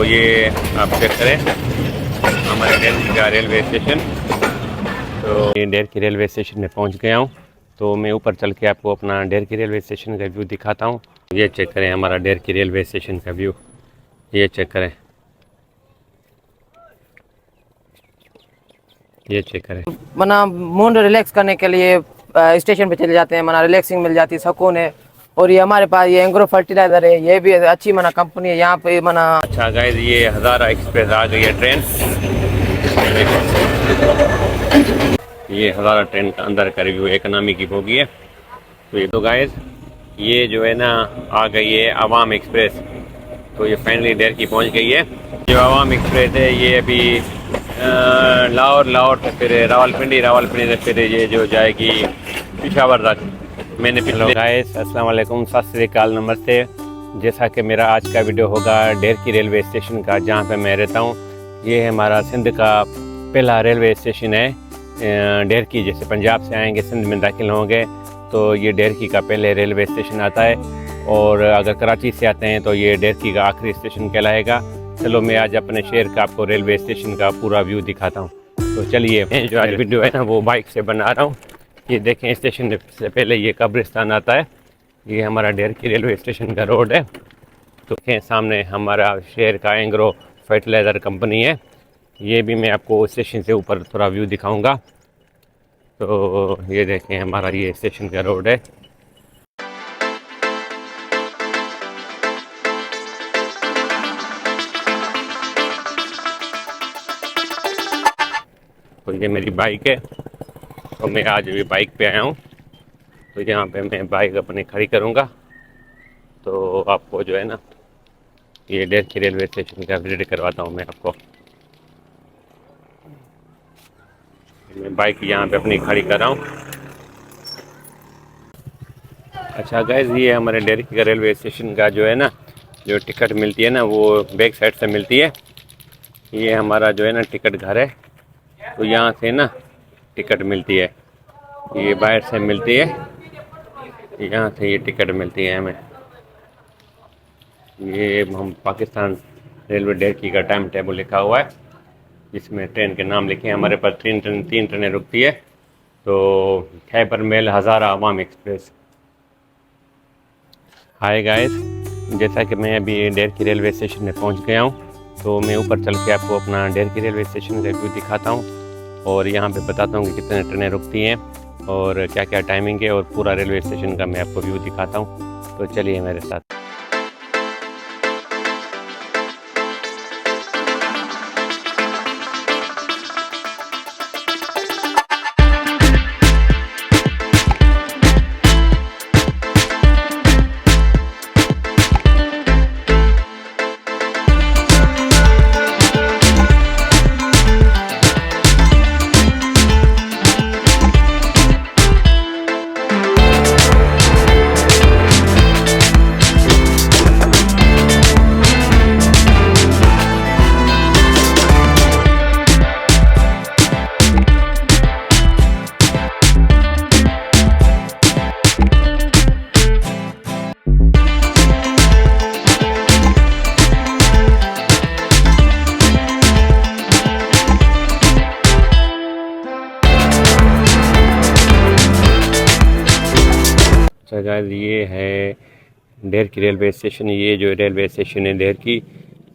ये आप चेक करें हमारे डेरकी का रेलवे स्टेशन। तो ये डेरकी रेलवे स्टेशन में पहुंच गया हूं। तो मैं ऊपर चल के आपको अपना डेरकी रेलवे स्टेशन का व्यू दिखाता हूं। ये चेक करें हमारा डेरकी रेलवे स्टेशन का व्यू, ये चेक करें, ये चेक करें। मना मूड रिलैक्स करने के लिए स्टेशन पे चले जाते हैं, मना रिलैक्सिंग मिल जाती है, सुकून है। और ये हमारे पास ये एंग्रो फर्टिलाइजर है, ये भी अच्छी मना कंपनी है यहाँ पे मना। अच्छा गाइस, ये हज़ारा एक्सप्रेस आ गई है ट्रेन। ये हज़ारा ट्रेन का अंदर का रिव्यू इकनॉमी की बोगी है। तो गाइस ये जो है ना आ गई है अवाम एक्सप्रेस। तो ये फाइनली डेरकी पहुंच गई है। जो अवाम एक्सप्रेस है ये अभी लाहौर से फिर रावलपिंडी से फिर ये जो जाएगी पेशावर तक। मैंने पिछले गाइस अस्सलाम वालेकुम, सत श्री अकाल, नमस्ते। जैसा कि मेरा आज का वीडियो होगा डेरकी रेलवे स्टेशन का, जहाँ पे मैं रहता हूँ। ये है हमारा सिंध का पहला रेलवे स्टेशन है। डेरकी जैसे पंजाब से आएंगे सिंध में दाखिल होंगे तो ये डेरकी का पहले रेलवे स्टेशन आता है, और अगर कराची से आते हैं तो ये डेरकी का आखिरी स्टेशन कहलाएगा। चलो मैं आज अपने शहर का आपको रेलवे स्टेशन का पूरा व्यू दिखाता हूँ। तो चलिए, जो आज वीडियो है ना वो बाइक से बना रहा हूँ। ये देखें, स्टेशन से पहले ये कब्रिस्तान आता है। ये हमारा डेरकी रेलवे स्टेशन का रोड है। तो देखें सामने हमारा शहर का एंग्रो फर्टिलाइज़र कंपनी है। ये भी मैं आपको स्टेशन से ऊपर थोड़ा व्यू दिखाऊंगा। तो ये देखें हमारा ये स्टेशन का रोड है। तो ये मेरी बाइक है। तो मैं आज भी बाइक पे आया हूँ। तो यहाँ पे मैं बाइक अपनी खड़ी करूँगा। तो आपको जो है ना ये डेरकी रेलवे स्टेशन का विजिट करवाता हूँ मैं आपको। मैं बाइक यहाँ पे अपनी खड़ी कर रहा हूँ। अच्छा गाइस, ये हमारे डेरकी का रेलवे स्टेशन का जो है ना जो टिकट मिलती है ना वो बैक साइड से मिलती है। ये हमारा जो है ना टिकट घर है। तो यहाँ से ना टिकट मिलती है, ये बाहर से मिलती है, यहाँ से ये टिकट मिलती है हमें। ये हम पाकिस्तान रेलवे डेरकी का टाइम टेबल लिखा हुआ है, जिसमें ट्रेन के नाम लिखे हैं। हमारे पास तीन ट्रेनें रुकती है। तो खैबर मेल, हज़ारा, अवाम एक्सप्रेस। हाय गाइस, जैसा कि मैं अभी डेरकी रेलवे स्टेशन में पहुंच गया हूं, तो मैं ऊपर चल के आपको अपना डेरकी रेलवे स्टेशन का व्यू दिखाता हूं और यहां पे बताता हूं कि कितने ट्रेनें रुकती हैं और क्या क्या टाइमिंग है, और पूरा रेलवे स्टेशन का मैं आपको व्यू दिखाता हूं। तो चलिए मेरे साथ। गाइस, ये है डेरकी रेलवे स्टेशन। ये जो रेलवे स्टेशन है डेरकी,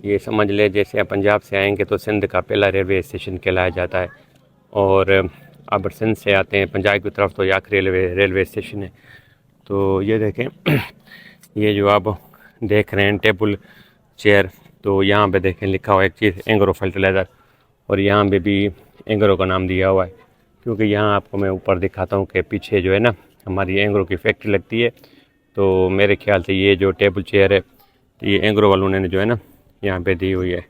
ये समझ ले जैसे आप पंजाब से आएंगे तो सिंध का पहला रेलवे स्टेशन कहलाया जाता है। और अब सिंध से आते हैं पंजाब की तरफ तो ये आखिरी रेलवे स्टेशन है। तो ये देखें, ये जो आप देख रहे हैं टेबल चेयर, तो यहाँ पे देखें लिखा हुआ एक चीज़ एंग्रो फर्टिलाइज़र, और यहाँ पे भी एंग्रो का नाम दिया हुआ है। क्योंकि यहाँ आपको मैं ऊपर दिखाता हूँ कि पीछे जो है ना हमारी एंग्रो की फैक्ट्री लगती है। तो मेरे ख्याल से ये जो टेबल चेयर है तो ये एंग्रो वालों ने जो है ना यहाँ पे दी हुई है।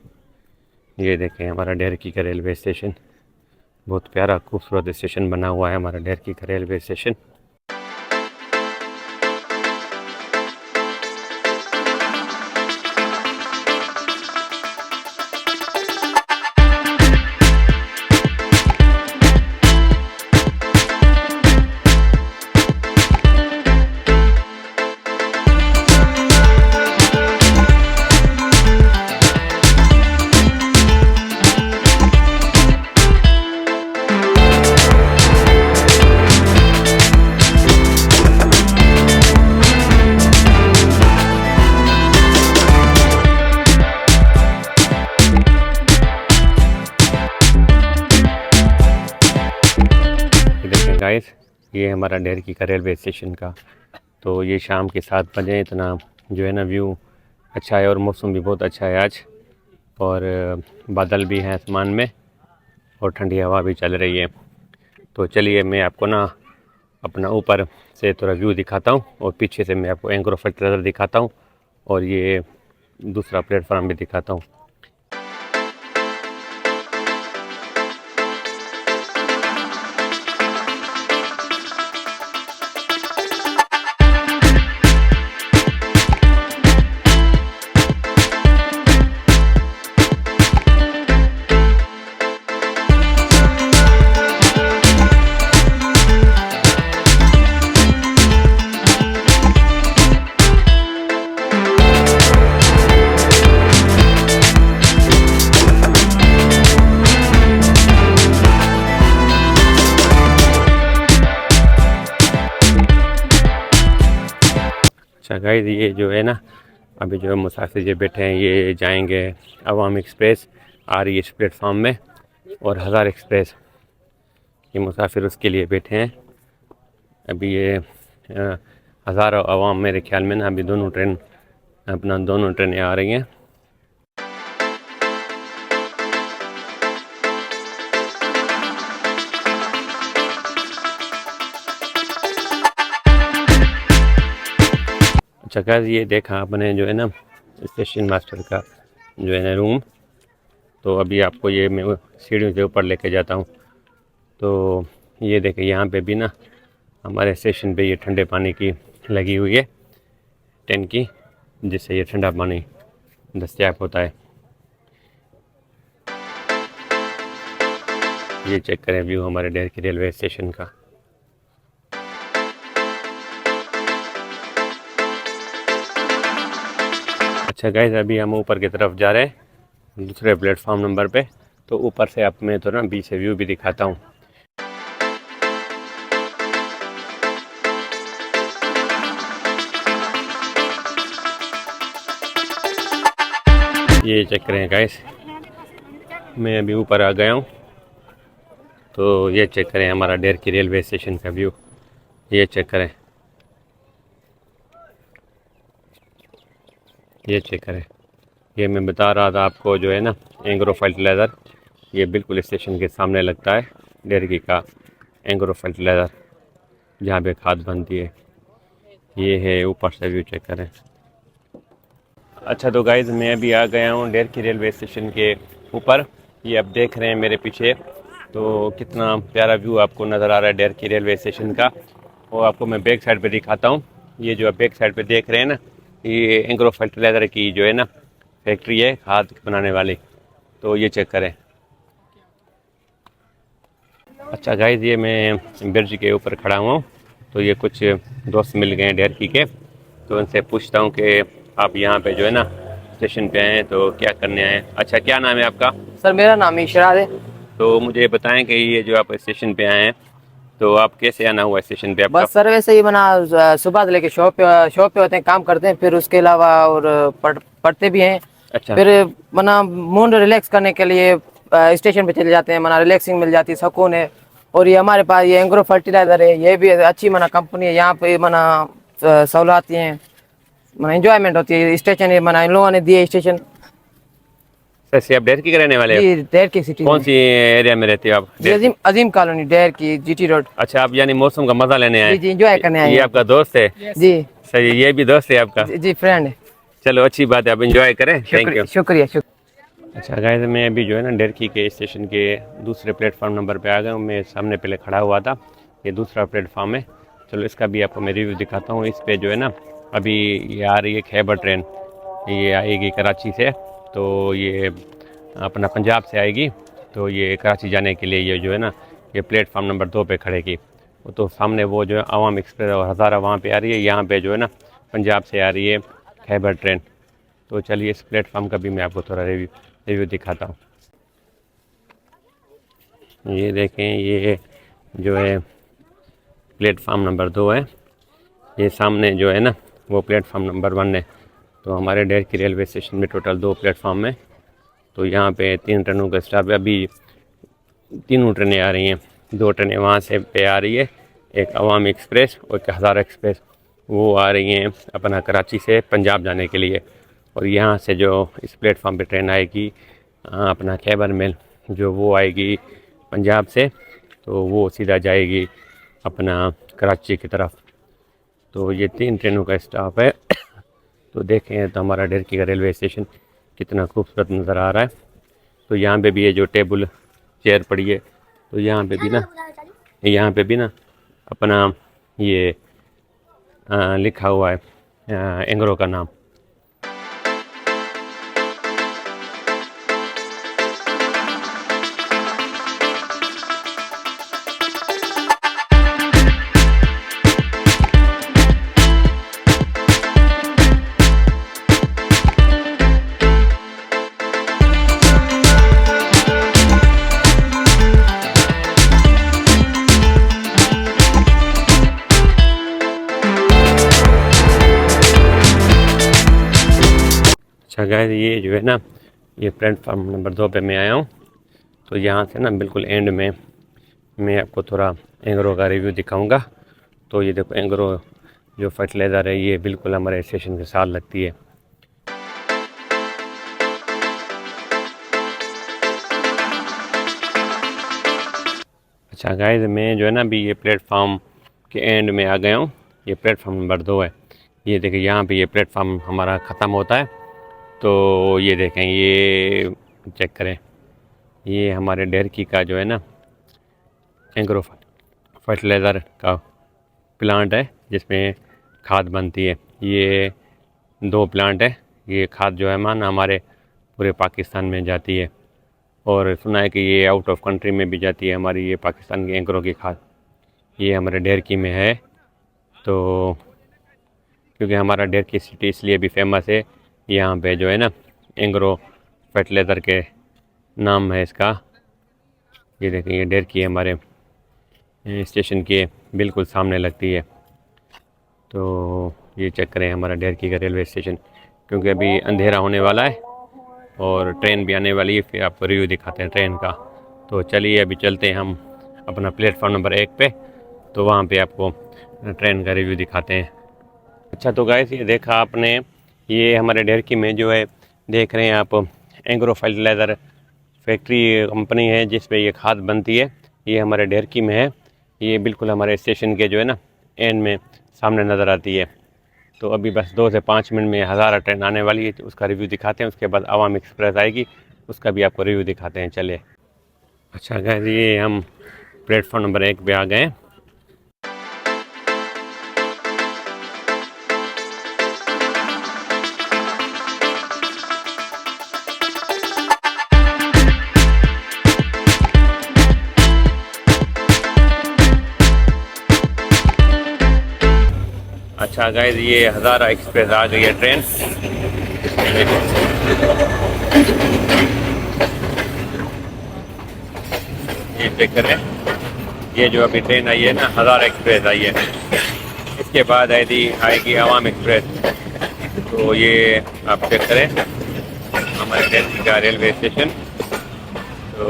ये देखें हमारा डेरकी का रेलवे स्टेशन, बहुत प्यारा खूबसूरत स्टेशन बना हुआ है हमारा डेरकी का रेलवे स्टेशन। ये हमारा डेरकी का रेलवे स्टेशन का। तो ये शाम के 7 बजे, इतना जो है ना व्यू अच्छा है और मौसम भी बहुत अच्छा है आज, और बादल भी हैं आसमान में और ठंडी हवा भी चल रही है। तो चलिए मैं आपको ना अपना ऊपर से थोड़ा व्यू दिखाता हूँ और पीछे से मैं आपको एंग्रो फर्टिलाइज़र दिखाता हूँ और ये दूसरा प्लेटफॉर्म भी दिखाता हूँ। अच्छा गाइस, ये जो है ना अभी जो मुसाफिर ये बैठे हैं ये जाएंगे अवाम एक्सप्रेस आ रही है इस प्लेटफॉर्म में, और हज़ार एक्सप्रेस, ये मुसाफिर उसके लिए बैठे हैं। अभी ये हज़ार अवाम मेरे ख्याल में ना अभी दोनों ट्रेनें आ रही हैं। अच्छा गाइस, ये देखा आपने जो है ना स्टेशन मास्टर का जो है ना रूम। तो अभी आपको ये मैं सीढ़ियों से ऊपर लेके जाता हूँ। तो ये देखें, यहाँ पे भी ना हमारे स्टेशन पे ये ठंडे पानी की लगी हुई है टंकी, जिससे ये ठंडा पानी दस्तयाब होता है। ये चेक करें व्यू हमारे डेरकी रेलवे स्टेशन का। अच्छा गाइस, अभी हम ऊपर की तरफ जा रहे हैं दूसरे प्लेटफॉर्म नंबर पे। तो ऊपर से आप मैं तो ना बीच से व्यू भी दिखाता हूँ। ये चेक करें गाइस, मैं अभी ऊपर आ गया हूँ। तो ये चेक करें हमारा डेरकी रेलवे स्टेशन का व्यू, ये चेक करें, ये चेक करें। ये मैं बता रहा था आपको जो है ना एंग्रो फर्टिलाइज़र, ये बिल्कुल स्टेशन के सामने लगता है डेरकी का एंग्रो फर्टिलाइज़र, जहाँ पे खाद बनती है। ये है ऊपर से व्यू, चेक करें। अच्छा तो गाइज़, मैं अभी आ गया हूँ डेरकी रेलवे स्टेशन के ऊपर। ये आप देख रहे हैं मेरे पीछे, तो कितना प्यारा व्यू आपको नज़र आ रहा है डेरकी रेलवे स्टेशन का। और आपको मैं बैक साइड पे दिखाता हूँ। ये जो आप बैक साइड पे देख रहे हैं ना, ये एंग्रो फर्टिलाइज़र की जो है ना फैक्ट्री है खाद बनाने वाली। तो ये चेक करें। अच्छा गाइज़, ये मैं ब्रिज के ऊपर खड़ा हुआ हूँ। तो ये कुछ दोस्त मिल गए हैं डेरकी के, तो उनसे पूछता हूँ कि आप यहाँ पे जो है ना स्टेशन पे आए हैं तो क्या करने आए हैं। अच्छा, क्या नाम है आपका? सर मेरा नाम इशराद है। तो मुझे बताएं कि ये जो आप स्टेशन पे आए हैं तो आप कैसे आना हुआ स्टेशन पे आपका? बस सर वैसे ही बना, सुबह से लेके शॉप पे होते हैं, काम करते हैं, फिर उसके अलावा और पढ़ते भी हैं। अच्छा। फिर मना मूड रिलैक्स करने के लिए स्टेशन पे चले जाते हैं, मना रिलैक्सिंग मिल जाती है, सुकून है। और ये हमारे पास ये एंग्रो फर्टिलाइजर है, ये भी अच्छी मना कंपनी है। यहाँ पे मना सहूलत हैं, मना एंजॉयमेंट होती है। स्टेशन है मना इन लोगों ने दिए स्टेशन। वैसे आप डेरकी के रहने वाले हो? जी, डेरकी सिटी। कौन सी एरिया में रहते हो आप? जी, अजीम कॉलोनी, डेरकी जीटी रोड। अच्छा, आप यानी मौसम का मजा लेने आए? जी जी, एंजॉय करने आए। ये आपका दोस्त है? जी सही, ये भी दोस्त है आपका? जी, फ्रेंड है। चलो अच्छी बात है, आप एंजॉय करें। Thank you. शुक्रिया। अच्छा गाइस, मैं अभी जो है ना डेरकी के स्टेशन के दूसरे प्लेटफॉर्म नंबर पे आ गया हूँ। मैं सामने पहले खड़ा हुआ था, ये दूसरा प्लेटफॉर्म है। चलो इसका भी आपको मैं रिव्यू दिखाता हूँ। इस पे जो है ना अभी ये आ रही है खैबर ट्रेन, ये आएगी कराची से। तो ये अपना पंजाब से आएगी, तो ये कराची जाने के लिए ये जो है ना ये प्लेटफॉर्म नंबर 2 पे खड़ेगी। तो सामने वो जो है अवाम एक्सप्रेस और हज़ारा वहाँ पे आ रही है, यहाँ पे जो है ना पंजाब से आ रही है खैबर ट्रेन। तो चलिए इस प्लेटफॉर्म का भी मैं आपको थोड़ा रिव्यू दिखाता हूँ। ये देखें, ये जो है प्लेटफॉर्म नंबर 2 है। ये सामने जो है ना वो प्लेटफॉर्म नंबर 1 है। तो हमारे डेरकी रेलवे स्टेशन में टोटल 2 प्लेटफॉर्म है। तो यहाँ पे 3 ट्रेनों का स्टाफ है। अभी तीनों ट्रेनें आ रही हैं, 2 ट्रेनें वहाँ से पे आ रही है, एक अवामी एक्सप्रेस और एक हज़ारा एक्सप्रेस, वो आ रही हैं अपना कराची से पंजाब जाने के लिए। और यहाँ से जो इस प्लेटफॉर्म पे ट्रेन आएगी अपना खैबर मेल, जो वो आएगी पंजाब से, तो वो सीधा जाएगी अपना कराची की तरफ। तो ये 3 ट्रेनों का स्टॉप है। तो देखें तो हमारा ढेरकी का रेलवे स्टेशन कितना खूबसूरत नज़र आ रहा है। तो यहाँ पे भी ये जो टेबल चेयर पड़ी है, तो यहाँ पे भी ना अपना ये लिखा हुआ है एंग्रो का नाम। अच्छा गाइस, ये जो है ना, ये प्लेटफार्म नंबर 2 पे मैं आया हूँ। तो यहाँ से ना बिल्कुल एंड में मैं आपको थोड़ा एंग्रो का रिव्यू दिखाऊंगा। तो ये देखो, एंग्रो जो फर्टिलाइज़र है ये बिल्कुल हमारे स्टेशन के साथ लगती है। अच्छा गाइस, मैं जो है ना अभी ये प्लेटफार्म के एंड में आ गया हूँ। ये प्लेटफार्म नंबर 2 है। ये देखिए, यहाँ पे ये प्लेटफार्म हमारा ख़त्म होता है। तो ये देखें, ये चेक करें, ये हमारे ढेरकी का जो है ना एंग्रो फर्टिलाइज़र का प्लांट है, जिसमें खाद बनती है। ये 2 प्लांट है। ये खाद जो है माना हमारे पूरे पाकिस्तान में जाती है, और सुना है कि ये आउट ऑफ कंट्री में भी जाती है हमारी ये पाकिस्तान की एंग्रो की खाद। ये हमारे ढेरकी में है। तो क्योंकि हमारा ढेरकी सिटी इसलिए भी फेमस है, यहाँ पे जो है ना एंग्रो फर्टिलाइज़र के नाम है इसका। ये देखें, ये ढेरकी हमारे स्टेशन के बिल्कुल सामने लगती है। तो ये चेक करें हमारा ढेरकी का रेलवे स्टेशन, क्योंकि अभी अंधेरा होने वाला है और ट्रेन भी आने वाली है। फिर आपको रिव्यू दिखाते हैं ट्रेन का। तो चलिए अभी चलते हैं हम अपना प्लेटफॉर्म नंबर 1 पे, तो वहाँ पे आपको ट्रेन का रिव्यू दिखाते हैं। अच्छा, तो गाइस, ये देखा आपने, ये हमारे ढेरकी में जो है देख रहे हैं आप, एंग्रो फर्टिलाइज़र फैक्ट्री कंपनी है जिस पे ये खाद बनती है। ये हमारे ढेरकी में है। ये बिल्कुल हमारे स्टेशन के जो है ना एंड में सामने नज़र आती है। तो अभी बस 2 से 5 मिनट में हज़ारा ट्रेन आने वाली है, तो उसका रिव्यू दिखाते हैं। उसके बाद अवामी एक्सप्रेस आएगी, उसका भी आपको रिव्यू दिखाते हैं। चले। अच्छा गाइस, ये हम प्लेटफॉर्म नंबर 1 पे आ गए हैं। अच्छा गाइस, ये हज़ारा एक्सप्रेस आ गई है ट्रेन। ये चेक करें, ये जो अभी ट्रेन आई है ना, हज़ारा एक्सप्रेस आई है। इसके बाद आएगी अवाम एक्सप्रेस। तो ये आप चेक करें हमारे ढेरकी का रेलवे स्टेशन। तो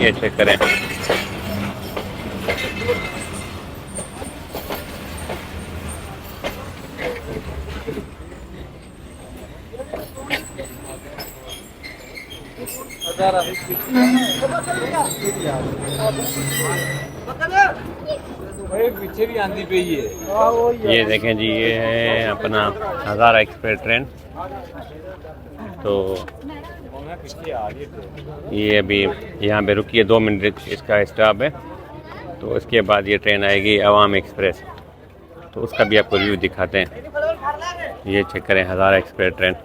ये चेक करें, पीछे भी आंधी पे ही है। ये देखें जी, ये है अपना हज़ारा एक्सप्रेस ट्रेन। तो ये अभी यहाँ पे रुकी है, 2 मिनट इसका स्टॉप है। तो इसके बाद ये ट्रेन आएगी अवाम एक्सप्रेस, तो उसका भी आपको रिव्यू दिखाते हैं। ये चेक करें हज़ारा एक्सप्रेस ट्रेन।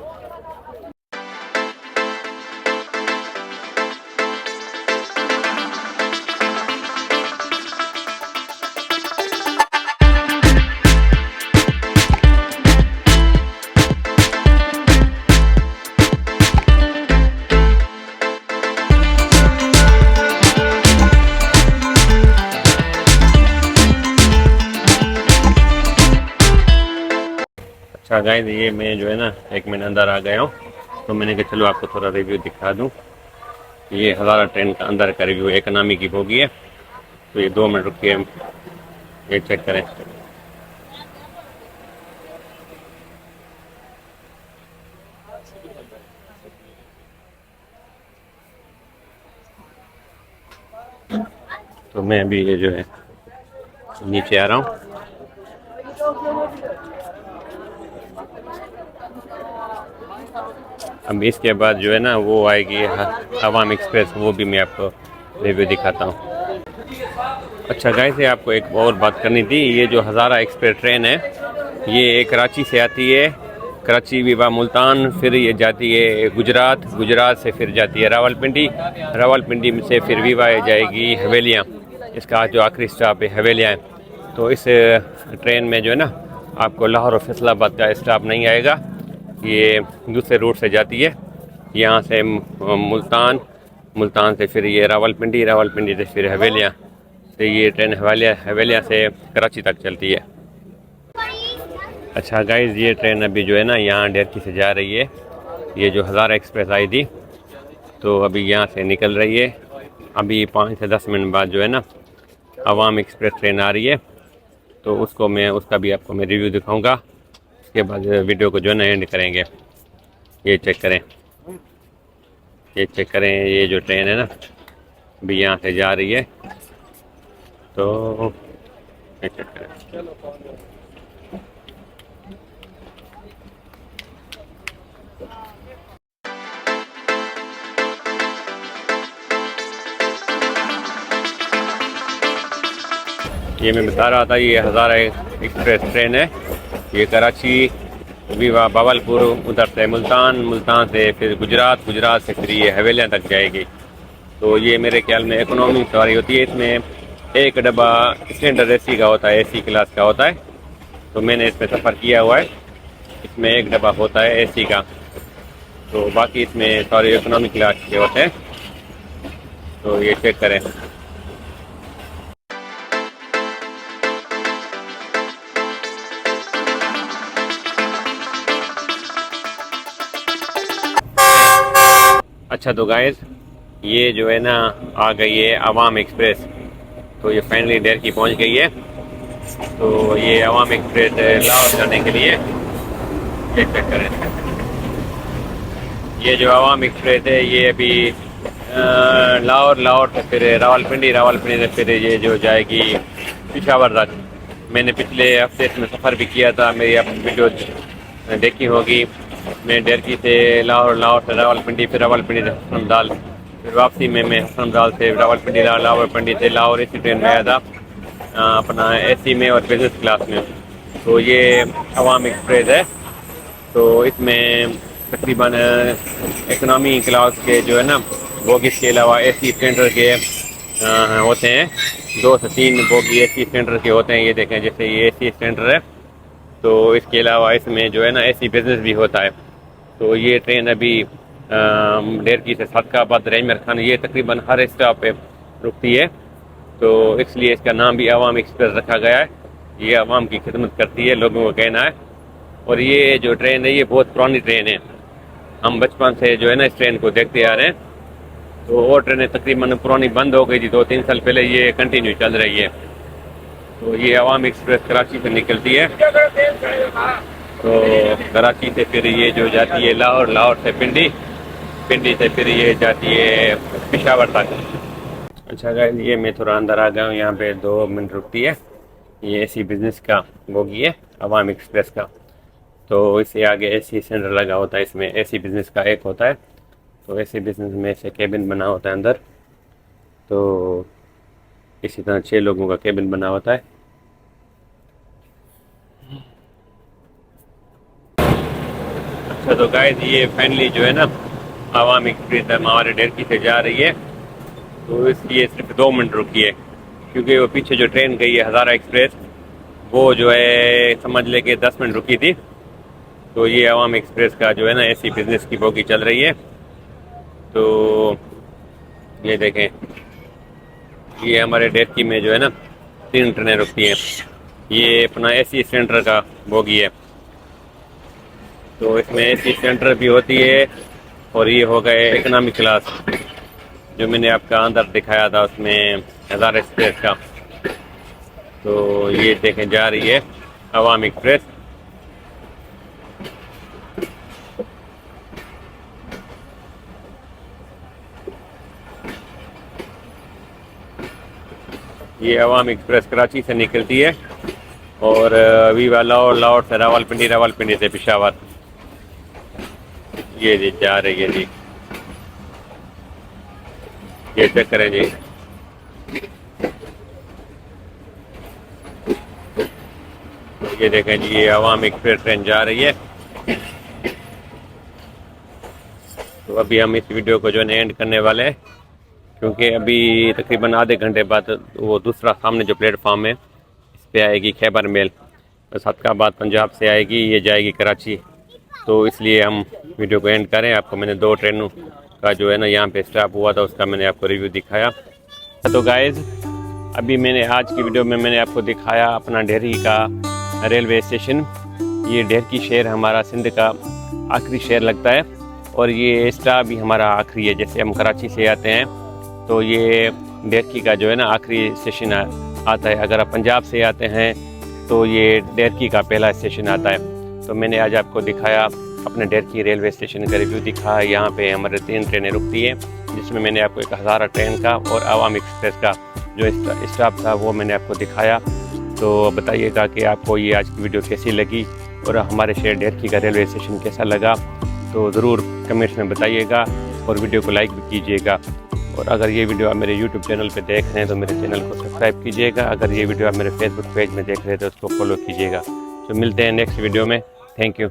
अच्छा गाइस, ये मैं जो है ना 1 मिनट अंदर आ गया हूँ। तो मैंने कहा चलो आपको थोड़ा रिव्यू दिखा दूँ। ये हज़ारा ट्रेन का अंदर का रिव्यू, इकनॉमी की बोगी है। तो ये 2 मिनट रुकिए, ये चेक करें। तो मैं अभी ये जो है नीचे आ रहा हूँ। अब इसके बाद जो है ना वो आएगी अवाम एक्सप्रेस, वो भी मैं आपको रिव्यू दिखाता हूँ। अच्छा गाइस, आपको एक और बात करनी थी। ये जो हज़ारा एक्सप्रेस ट्रेन है, ये कराची से आती है, कराची विवा मुल्तान, फिर ये जाती है गुजरात, गुजरात से फिर जाती है रावलपिंडी, रावलपिंडी से फिर विवा जाएगी हवेलियाँ। इसका जो आखिरी स्टॉप है हवेलियाँ है। तो इस ट्रेन में जो है ना आपको लाहौर और फैसलाबाद का स्टॉप नहीं आएगा, ये दूसरे रूट से जाती है। यहाँ से मुल्तान, मुल्तान से फिर ये रावलपिंडी, रावलपिंडी से फिर हवेलियाँ, तो ये ट्रेन हवेलियाँ से कराची तक चलती है। अच्छा गाइस, ये ट्रेन अभी जो है ना यहाँ डेरकी से जा रही है। ये जो हज़ारा एक्सप्रेस आई थी तो अभी यहाँ से निकल रही है। अभी 5 से 10 मिनट बाद जो है ना अवाम एक्सप्रेस ट्रेन आ रही है, तो उसका भी आपको मैं रिव्यू दिखाऊंगा। उसके बाद वीडियो को जो है ना एंड करेंगे। ये चेक करें, ये चेक करें, ये जो ट्रेन है ना अभी यहाँ से जा रही है, तो ये चेक करें। ये मैं बता रहा था, ये हज़ारा एक्सप्रेस ट्रेन है। ये कराची विवा बावलपुर, उधर से मुल्तान, मुल्तान से फिर गुजरात, गुजरात से फिर ये हवेलियाँ तक जाएगी। तो ये मेरे ख्याल में इकोनॉमी सवारी होती है। इसमें एक डब्बा स्टैंडर्ड एसी का होता है, एसी क्लास का होता है। तो मैंने इसमें सफ़र किया हुआ है। इसमें एक डब्बा होता है एसी का, तो बाकी इसमें सारे इकोनॉमी क्लास के होते हैं। तो ये चेक करें। अच्छा तो गाइस, ये जो है ना आ गई है अवाम एक्सप्रेस। तो ये फाइनली डेरकी पहुंच गई है। तो ये अवाम एक्सप्रेस लाहौर जाने के लिए चेक करें। ये जो अवाम एक्सप्रेस है ये अभी लाहौर, लाहौर से फिर रावलपिंडी, रावलपिंडी से फिर ये जो जाएगी पेशावर तक। मैंने पिछले हफ्ते इसमें सफ़र भी किया था, मेरी आप वीडियो देखी होगी। मैं डेरकी से लाहौर, लाहौर से रावलपिंडी, फिर रावलपिंडी से हसनमदाल, फिर वापसी में मैं हसनमदाल से रावलपिंडी, रावलपिंडी से लाहौर इसी ट्रेन में आया था, अपना एसी में और बिजनेस क्लास में। तो ये अवाम एक्सप्रेस है। तो इसमें तकरीबन इकनॉमी क्लास के जो है ना बोगीज़ के अलावा एसी स्टैंडर्ड के होते हैं। 2 से 3 बोगी एसी स्टैंडर्ड के होते हैं। ये देखें, जैसे ये एसी स्टैंडर्ड है। तो इसके अलावा इसमें जो है ना एसी बिजनेस भी होता है। तो ये ट्रेन अभी डेरकी से सदकाबाद, रैमर खान, ये तकरीबन हर स्टॉप पे रुकती है। तो इसलिए इसका नाम भी अवाम एक्सप्रेस रखा गया है। ये अवाम की खिदमत करती है, लोगों को कहना है। और ये जो ट्रेन है ये बहुत पुरानी ट्रेन है। हम बचपन से जो है ना इस ट्रेन को देखते आ रहे हैं। तो वो ट्रेनें तकरीबन पुरानी बंद हो गई थी 2-3 साल पहले, ये कंटिन्यू चल रही है। तो ये अवाम एक्सप्रेस कराची से निकलती है। तो कराची से फिर ये जो जाती है लाहौर, लाहौर से पिंडी, पिंडी से फिर ये जाती है पेशावर तक। अच्छा गाइस, ये मैं थोड़ा अंदर आ गया हूँ। यहाँ पे 2 मिनट रुकती है। ये एसी बिजनेस का बोगी है अवाम एक्सप्रेस का। तो इससे आगे एसी सेंटर लगा होता है। इसमें एसी बिजनेस का एक होता है। तो एसी बिजनेस में से केबिन बना होता है अंदर। तो इसी तरह 6 लोगों का केबिन बना होता है। अच्छा तो गाइस, ये फाइनली जो है ना अवाम एक्सप्रेस हमारे डेरकी से जा रही है। तो इसलिए सिर्फ 2 मिनट रुकी है, क्योंकि वो पीछे जो ट्रेन गई है हज़ारा एक्सप्रेस, वो जो है समझ ले के 10 मिनट रुकी थी। तो ये अवाम एक्सप्रेस का जो है ना एसी बिजनेस की बोगी चल रही है। तो ये देखें, ये हमारे डेरकी में जो है ना 3 ट्रेनें रुकती हैं। ये अपना एसी सेंटर का बोगी है। तो इसमें एसी सेंटर भी होती है। और ये हो गए इकनॉमी क्लास, जो मैंने आपका अंदर दिखाया था उसमें हज़ार एक्सप्रेस का। तो ये देखें जा रही है अवाम एक्सप्रेस। ये अवाम एक्सप्रेस कराची से निकलती है और अभी लाहौर, लाहौर से रावलपिंडी, रावलपिंडी से पेशावर। ये जी जा रही है जी, ये चेक करें जी। ये देखें जी, ये अवाम एक्सप्रेस ट्रेन जा रही है। तो अभी हम इस वीडियो को जो है एंड करने वाले हैं, क्योंकि अभी तकरीबन आधे घंटे बाद वो दूसरा सामने जो प्लेटफॉर्म है इस पे आएगी खैबर मेल, सदकाबाद पंजाब से आएगी, ये जाएगी कराची। तो इसलिए हम वीडियो को एंड करें। आपको मैंने 2 ट्रेनों का जो है ना यहाँ पे स्टॉप हुआ था उसका मैंने आपको रिव्यू दिखाया। तो गाइज़ अभी मैंने आज की वीडियो में मैंने आपको दिखाया अपना डेहरी का रेलवे स्टेशन। ये डेहरी शहर हमारा सिंध का आखिरी शहर लगता है और ये स्टॉप भी हमारा आखिरी है। जैसे हम कराची से आते हैं तो ये डेहरी का जो है ना आखिरी स्टेशन आता है। अगर आप पंजाब से आते हैं तो ये डेहरी का पहला स्टेशन आता है। तो मैंने आज आपको दिखाया अपने डेहरी रेलवे स्टेशन का रिव्यू दिखा। यहाँ पे हमारे 3 ट्रेनें रुकती हैं, जिसमें मैंने आपको एक हज़ारा ट्रेन का और अवाम एक्सप्रेस का जो स्टॉप था वो मैंने आपको दिखाया। तो बताइएगा कि आपको ये आज की वीडियो कैसी लगी और हमारे शहर डेहरी का रेलवे स्टेशन कैसा लगा। तो ज़रूर कमेंट्स में बताइएगा और वीडियो को लाइक भी कीजिएगा। और अगर ये वीडियो आप मेरे यूट्यूब चैनल पे देख रहे हैं तो मेरे चैनल को सब्सक्राइब कीजिएगा। अगर ये वीडियो आप मेरे फेसबुक पेज में देख रहे हैं तो उसको फॉलो कीजिएगा। तो मिलते हैं नेक्स्ट वीडियो में। Thank you.